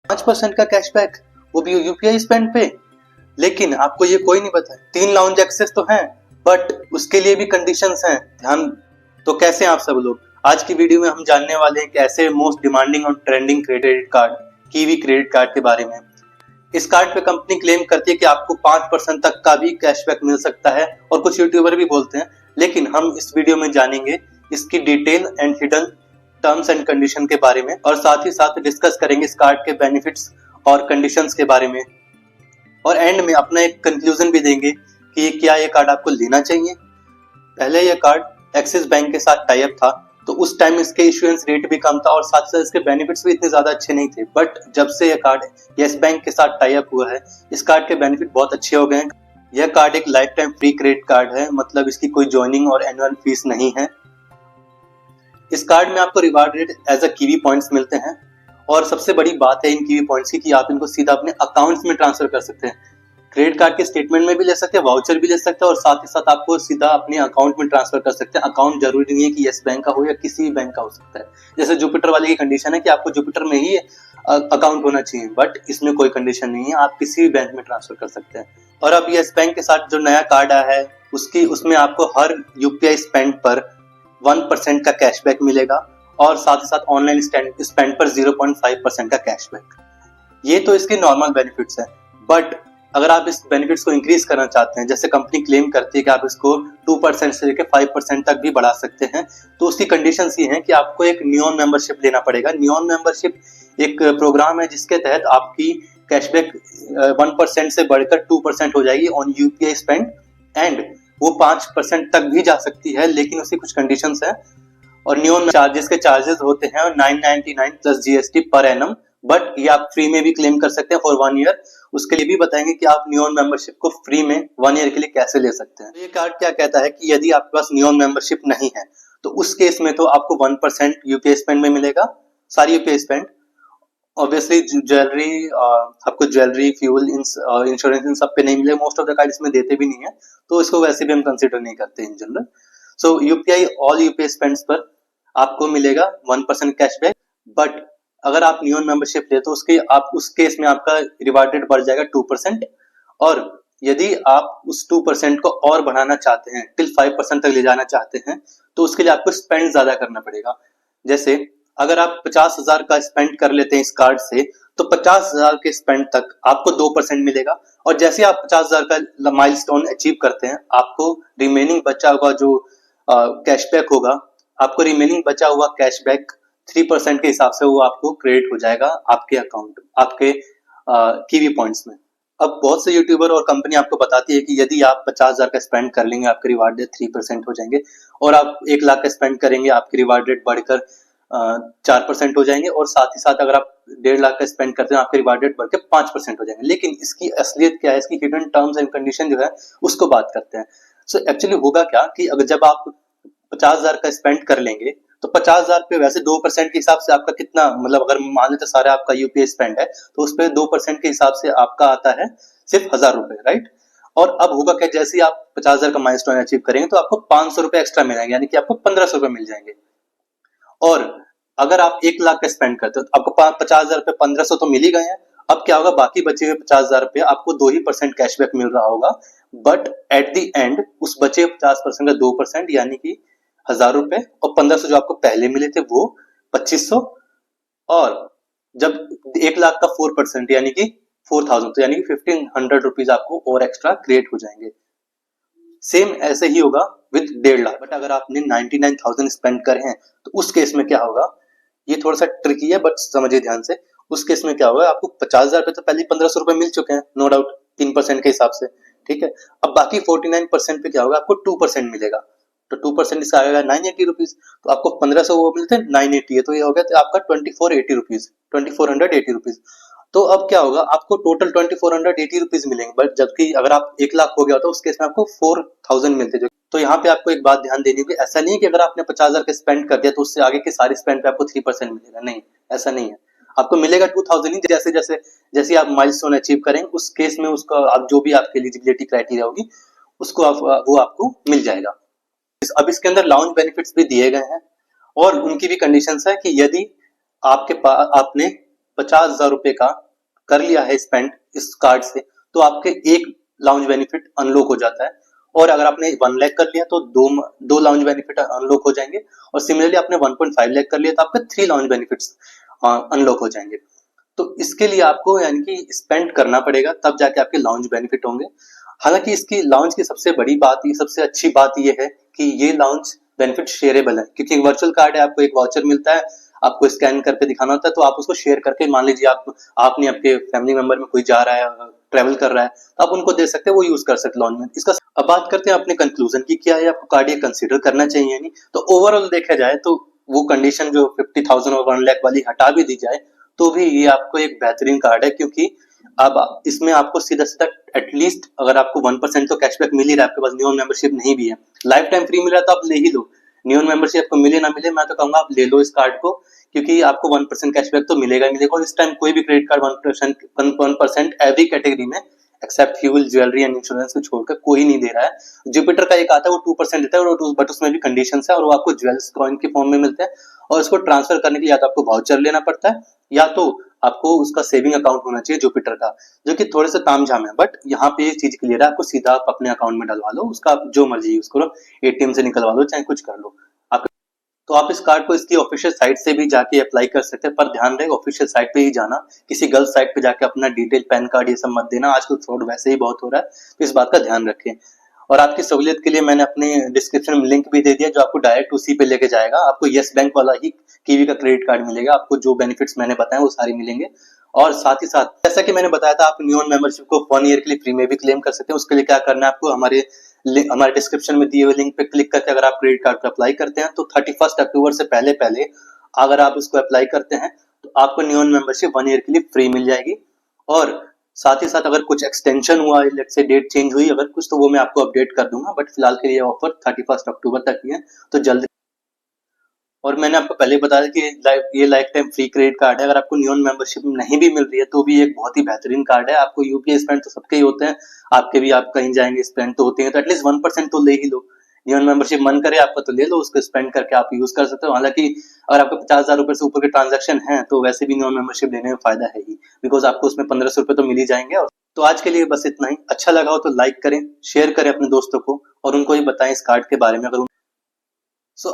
5% का कैशबैक, वो भी यूपीआई स्पेंड पे। लेकिन आपको ये कोई नहीं पता, 3 लाउंज एक्सेस तो हैं, बट उसके लिए भी कंडीशंस हैं। ध्यान। तो कैसे हैं आप सब लोग? आज की वीडियो में हम जानने वाले हैं कि ऐसे मोस्ट डिमांडिंग और trending credit card, kiwi credit card के बारे में। इस कार्ड पे कंपनी क्लेम करती है कि आपको 5% तक का भी कैशबैक मिल सकता है, और कुछ यूट्यूबर भी बोलते हैं। लेकिन हम इस वीडियो में जानेंगे इसकी detail and hidden terms and condition के बारे में, और साथ ही साथ डिस्कस करेंगे इस कार्ड के बेनिफिट्स और कंडीशंस के बारे में, और एंड में अपना एक कंक्लूजन भी देंगे कि क्या ये कार्ड आपको लेना चाहिए। पहले ये कार्ड एक्सिस बैंक के साथ टाई अप था, तो उस टाइम इसके इशुएंस रेट भी कम था और साथ साथ इसके बेनिफिट्स भी इतने ज्यादा अच्छे नहीं थे। बट जब से ये कार्ड येस बैंक के साथ टाई अप हुआ है, इस कार्ड के बेनिफिट बहुत अच्छे हो गए हैं। यह कार्ड एक life time free credit card है, मतलब इसकी कोई ज्वाइनिंग और एनुअल फीस नहीं है। इस कार्ड में आपको reward rate as a Kiwi points मिलते हैं, और सबसे बड़ी बात है इन कीवी पॉइंट्स की कि आप इनको सीधा अपने अकाउंट्स में ट्रांसफर कर सकते हैं। क्रेडिट कार्ड के स्टेटमेंट में भी ले सकते हैं, वाउचर भी ले सकते हैं, और साथ ही साथ आपको सीधा अपने अकाउंट में ट्रांसफर कर सकते हैं। अकाउंट जरूरी नहीं है कि येस बैंक का हो या किसी भी बैंक का हो सकता है। जैसे जुपिटर वाले की कंडीशन है कि आपको जुपिटर में ही अकाउंट होना चाहिए, बट इसमें कोई कंडीशन नहीं है, आप किसी भी बैंक में ट्रांसफर कर सकते हैं। और अब येस बैंक के साथ जो नया कार्ड आया है उसमें आपको हर यूपीआई स्पेंड पर 1% का कैशबैक मिलेगा, और साथ ही साथ ऑनलाइन स्पेंड पर 0.5% का कैशबैक। ये तो इसके नॉर्मल बेनिफिट्स है, बट अगर आप इस बेनिफिट्स को इंक्रीज करना चाहते हैं, जैसे कंपनी क्लेम करती है कि आप इसको 2% से लेकर 5% तक भी बढ़ा सकते हैं, तो उसकी कंडीशंस ये हैं कि आपको एक नियॉन मेंबरशिप लेना पड़ेगा। नियॉन मेंबरशिप एक प्रोग्राम है जिसके तहत आपकी कैशबैक 1% से बढ़कर 2% हो जाएगी ऑन यूपीआई स्पेंड, एंड वो 5% तक भी जा सकती है, लेकिन उसकी कुछ कंडीशंस है। और नियॉन चार्जेस के चार्जेस होते हैं 999 plus GST per annum, but ये आप फ्री में भी क्लेम कर सकते हैं फॉर 1 ईयर। उसके लिए भी बताएंगे कि आप नियॉन मेंबरशिप को फ्री में 1 ईयर के लिए कैसे ले सकते हैं। ये कार्ड क्या कहता है कि यदि आपके पास नियॉन मेंबरशिप नहीं है, तो उस केस में तो आपको 1% यूपीआई स्पेंड में मिलेगा, सारी यूपीआई स्पेंड। ऑब्वियसली ज्वेलरी, आपको ज्वेलरी, फ्यूल, इंश्योरेंस इन सब पे नहीं मिलेगा। मोस्ट ऑफ द कार्ड इसमें देते भी नहीं है, तो इसको वैसे भी हम कंसिडर नहीं करते in general. So UPI, all UPI spends पर आपको मिलेगा 1% कैशबैक। बट अगर आप नियॉन मेंबरशिप ले तो उस केस में आपका रिवार्ड रेट बढ़ जाएगा 2%, और यदि आप उस 2% को और बढ़ाना चाहते हैं, टिल 5% तक ले जाना चाहते हैं, तो उसके लिए आपको स्पेंड ज्यादा करना पड़ेगा। जैसे अगर आप 50,000 का स्पेंड कर लेते हैं इस कार्ड से, तो 50,000 के स्पेंड तक आपको 2% मिलेगा, और जैसे आप 50,000 का माइलस्टोन अचीव करते हैं, आपको रिमेनिंग बचा हुआ जो कैशबैक होगा, आपको रिमेनिंग बचा हुआ कैशबैक 3% के हिसाब से वो आपको क्रेडिट हो जाएगा आपके अकाउंट, आपके कीवी पॉइंट्स में। अब बहुत से यूट्यूबर और कंपनी आपको बताती है कि यदि आप 50,000 का स्पेंड कर लेंगे, आपके रिवार्ड रेट 3% हो जाएंगे, और आप 1 लाख का स्पेंड करेंगे, आपके रिवार्ड रेट बढ़कर 4% हो जाएंगे, और साथ ही साथ अगर आप 1.5 लाख का स्पेंड करते हैं, आपके रिवार्ड रेट बढ़ के 5% हो जाएंगे। लेकिन इसकी असलियत क्या है, इसकी हिडन टर्म्स एंड कंडीशन जो है उसको बात करते हैं। सो एक्चुअली होगा क्या कि अगर जब आप 50,000 का स्पेंड कर लेंगे, तो 50,000 पे वैसे 2% के हिसाब से आपका कितना, मतलब अगर मान लेते सारा आपका यूपीआई स्पेंड है, तो उस पर 2% के हिसाब से आपका आता है सिर्फ 1,000 रुपए, राइट। और अब होगा क्या, जैसे ही आप 50,000 का माइलस्टोन अचीव करेंगे, तो आपको 500 रुपए एक्स्ट्रा मिलेंगे, यानी कि आपको 1,500 रुपए मिल जाएंगे। और अगर आप 1 लाख का स्पेंड करते हो, तो आपको 50,000 रुपए 1,500 तो मिल ही गए हैं। अब क्या होगा, बाकी बचे हुए 50,000 रुपए आपको 2% कैशबैक मिल रहा होगा, बट एट द एंड उस बचे 50% का 2%, यानी कि 1,000 रुपए, और 1,500 जो आपको पहले मिले थे वो 2,500, और जब 1 लाख का 4% यानी कि 4,000, तो यानी कि 1,500 रुपीज आपको और एक्स्ट्रा क्रिएट हो जाएंगे। सेम ऐसे ही होगा विद 1.5 लाख। बट अगर आपने 99,000 स्पेंड करे हैं, तो उस केस में क्या होगा, ये थोड़ा सा ट्रिकी है, बट समझिए ध्यान से। उस केस में क्या होगा, आपको 50,000 रुपए तो पहले 1,500 रुपए मिल चुके हैं, नो डाउट, 3% के हिसाब से, ठीक है। अब बाकी 49% पे क्या होगा, आपको 2% मिलेगा, तो 2% इसका आएगा 980 रुपीज। तो आपको 1,500 वो मिलते हैं, 980 है, तो ये हो गया तो आपका 2,480 रुपीज, 2,480 रुपीज। तो अब क्या होगा, आपको टोटल 2,480 रुपीज मिलेंगे, बट जबकि अगर आप 1 लाख हो गया तो उस केस में आपको 4,000 मिलते जो। तो यहाँ पे आपको एक बात ध्यान देनी होगी, ऐसा नहीं है कि अगर आपने 50,000 का स्पेंड कर दिया तो उससे आगे के सारे स्पेंड पे आपको 3% मिलेगा, नहीं, ऐसा नहीं है। आपको मिलेगा 2,000 ही, जैसे जैसे जैसे आप माइलस्टोन अचीव करेंगे, उस केस में उसका आप जो भी आपकी एलिजिबिलिटी क्राइटेरिया होगी उसको वो आपको मिल जाएगा। अब इसके अंदर लाउंज बेनिफिट्स भी दिए गए हैं, और उनकी भी कंडीशंस है कि यदि आपने 50,000 रुपए का कर लिया है स्पेंड इस कार्ड से, तो आपके एक लाउंज बेनिफिट अनलॉक हो जाता है। और अगर आपने 1 लाख कर लिया तो दो लाउंज बेनिफिट अनलॉक हो जाएंगे, और सिमिलरली आपने 1.5 लाख कर लिया तो आपके 3 लाउंज बेनिफिट्स अनलॉक हो जाएंगे। तो इसके लिए आपको यानी कि स्पेंड करना पड़ेगा, तब जाके आपके लाउंज बेनिफिट होंगे। हालांकि इसकी लाउंज की सबसे बड़ी बात, ये सबसे अच्छी बात ये है कि ये लाउंज बेनिफिट शेयरेबल है, क्योंकि वर्चुअल कार्ड है, आपको एक वाउचर मिलता है, आपको स्कैन करके दिखाना होता है, तो आप उसको शेयर करके, मान लीजिए आपने आपके फैमिली मेंबर में कोई जा रहा है, ट्रेवल कर रहा है, तो आप उनको दे सकते हैं, वो यूज कर सकते लॉन्च में इसका। अब बात करते हैं अपने कंक्लूजन की, क्या है आपको कार्ड ये कंसीडर करना चाहिए या नहीं। तो ओवरऑल देखा जाए तो वो कंडीशन जो 50,000 और 1 लाख वाली हटा भी दी जाए तो भी ये आपको एक बेहतरीन कार्ड है, क्योंकि अब इसमें आपको सीधा सीधा एटलीस्ट अगर आपको 1% तो कैशबैक मिल ही रहा है, आपके पास नियॉन मेंबरशिप नहीं भी है, लाइफ टाइम फ्री मिल रहा है तो आप ले ही लो। नियॉन मेंबरशिप आपको मिले ना मिले, मैं तो कहूंगा आप ले लो इस कार्ड को, क्योंकि आपको 1% कैशबैक तो मिलेगा ही मिलेगा। और इस टाइम कोई भी क्रेडिट कार्ड 1% एवरी कैटेगरी में except fuel, jewellery and insurance को छोड़कर कोई नहीं दे रहा है। जुपिटर का एक आता है वो 2% देता है, बट उसमें भी कंडीशन है, और वो आपको ज्वेल्स कॉइन के फॉर्म में मिलते हैं, और उसको ट्रांसफर करने के लिए या तो आपको वाउचर लेना पड़ता है, या तो आपको उसका सेविंग अकाउंट होना चाहिए जुपिटर का, जो कि थोड़े से तामझाम है। बट यहाँ पे ये चीज क्लियर है, आपको सीधा आप अपने अकाउंट में डलवा लो, उसका आप जो मर्जी यूज करो, एटीएम से निकलवा लो, चाहे कुछ कर लो आप। तो आप इस कार्ड को इसकी ऑफिशियल साइट से भी जाके अप्लाई कर सकते हैं, पर ध्यान रहे ऑफिशियल साइट पे ही जाना, किसी गलत साइट पे जाके अपना डिटेल, पैन कार्ड ये सब मत देना, आजकल फ्रॉड वैसे ही बहुत हो रहा है, तो इस बात का ध्यान रखें। और आपकी सहूलियत के लिए मैंने अपने डिस्क्रिप्शन में लिंक भी दे दिया, जो आपको डायरेक्ट उसी पे लेके जाएगा। आपको यस बैंक वाला ही कीवी का क्रेडिट कार्ड मिलेगा, आपको जो बेनिफिट्स मैंने बताए वो सारे मिलेंगे। और साथ ही साथ जैसा कि मैंने बताया था, आप नियॉन मेंबरशिप को 1 ईयर के लिए फ्री में भी क्लेम कर सकते हैं। उसके लिए क्या करना है आपको, हमारे डिस्क्रिप्शन में दिए हुए लिंक पे क्लिक करके अगर आप क्रेडिट कार्ड पे अप्लाई करते हैं, तो 31 अक्टूबर से पहले पहले अगर आप उसको अप्लाई करते हैं तो आपको नियॉन मेंबरशिप 1 ईयर के लिए फ्री मिल जाएगी। और साथ ही साथ अगर कुछ एक्सटेंशन हुआ, लेट्स से डेट चेंज हुई अगर कुछ, तो वो मैं आपको अपडेट कर दूंगा, बट फिलहाल के लिए ऑफर 31 अक्टूबर तक ही है, तो जल्द। और मैंने आपको पहले बताया कि ये life time free credit card है, अगर आपको नियॉन मेंबरशिप नहीं भी मिल रही है तो भी एक बहुत ही बेहतरीन कार्ड है। आपको यूपीआई स्पेंड तो सबके ही होते हैं, आपके भी, आप कहीं जाएंगे स्पेंड तो होते हैं, तो एटलीस्ट 1% तो ले ही लो। नियॉन मेंबरशिप मन करे आपका तो ले लो, उसको स्पेंड करके आप यूज कर सकते हो। हालांकि अगर आपके 50,000 रुपए से ऊपर के ट्रांजेक्शन है तो वैसे भी नियॉन मेंबरशिप लेने में फायदा है ही, बिकॉज आपको उसमें 1500 रुपए तो मिल ही जाएंगे। और तो आज के लिए बस इतना ही। अच्छा लगा हो तो लाइक करें, शेयर करें अपने दोस्तों को, और उनको भी बताएं इस कार्ड के बारे में। अगर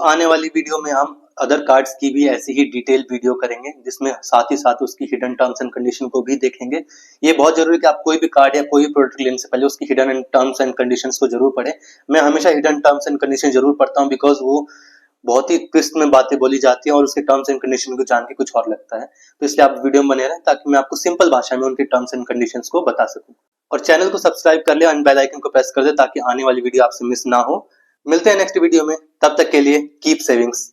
आने वाली वीडियो में हम अदर कार्ड्स की भी ऐसी ही डिटेल वीडियो करेंगे, जिसमें साथ ही साथ उसकी हिडन टर्म्स एंड कंडीशन को भी देखेंगे। ये बहुत जरूरी है कि आप कोई भी कार्ड या कोई भी प्रोडक्ट लेने से पहले उसकी हिडन टर्म्स एंड कंडीशंस को जरूर पढ़ें। मैं हमेशा हिडन टर्म्स एंड कंडीशन जरूर पढ़ता हूँ, बिकॉज वो बहुत ही ट्विस्ट में बातें बोली जाती हैं और उसके टर्म्स एंड कंडीशन को जान के कुछ और लगता है। तो इसलिए आप वीडियो में बने रहें, ताकि मैं आपको सिंपल भाषा में उनके टर्म्स एंड कंडीशंस को बता सकूं। और चैनल को सब्सक्राइब कर ले और बेल आइकन को प्रेस कर दे, ताकि आने वाली वीडियो आपसे मिस ना हो। मिलते हैं नेक्स्ट वीडियो में, तब तक के लिए कीप सेविंग्स।